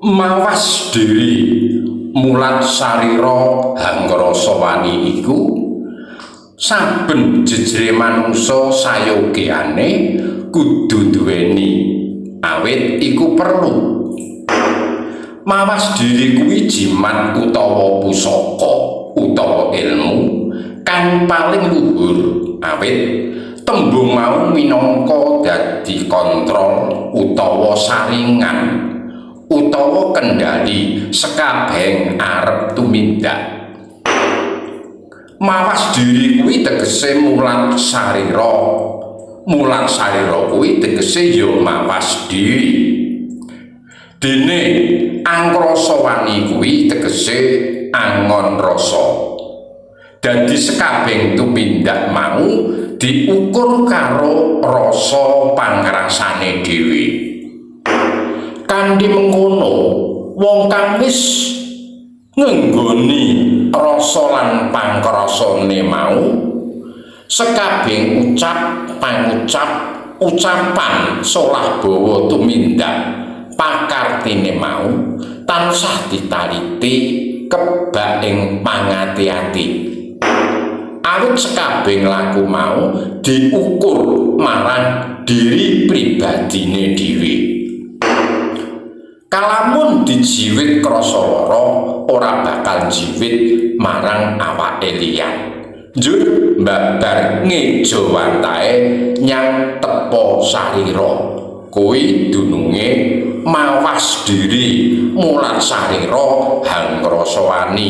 Mawas diri mulat sarira hangrasa wani iku saben jejere manungsa sayogiyane kudu duweni awit iku perlu. Mawas diri kuwi jimat utawa pusaka utawa ilmu kang paling luhur awit tembung mau minangka dadi kontrol utawa saringan utawa kendali sekabehing arep tumindak. Mawas diri kuwi tegese mulat sarira. Mulat sarira kuwi tegese ya mawas diri. Dene angrasa wani kuwi tegese angon rasa. Dadi sekabehing tumindak mau diukur karo rasa pangrasane dhewe. Kanthi mengkono wong kang wis ngenggoni rasa lan pangrasane mau sekabehing pangucap ucapan solah bawa tumindak pakartine mau tansah ditaliti kebak ing pangati-ati. Awit sekabehing laku mau diukur marang diri pribadine dhewe. Kalamun dijiwit krasa lara ora bakal jiwit marang awake liyan. Njur mbabar ngejo wantae nyang tepa sarira. Kuwi dununge mawas diri mulat sarira hangrasa wani.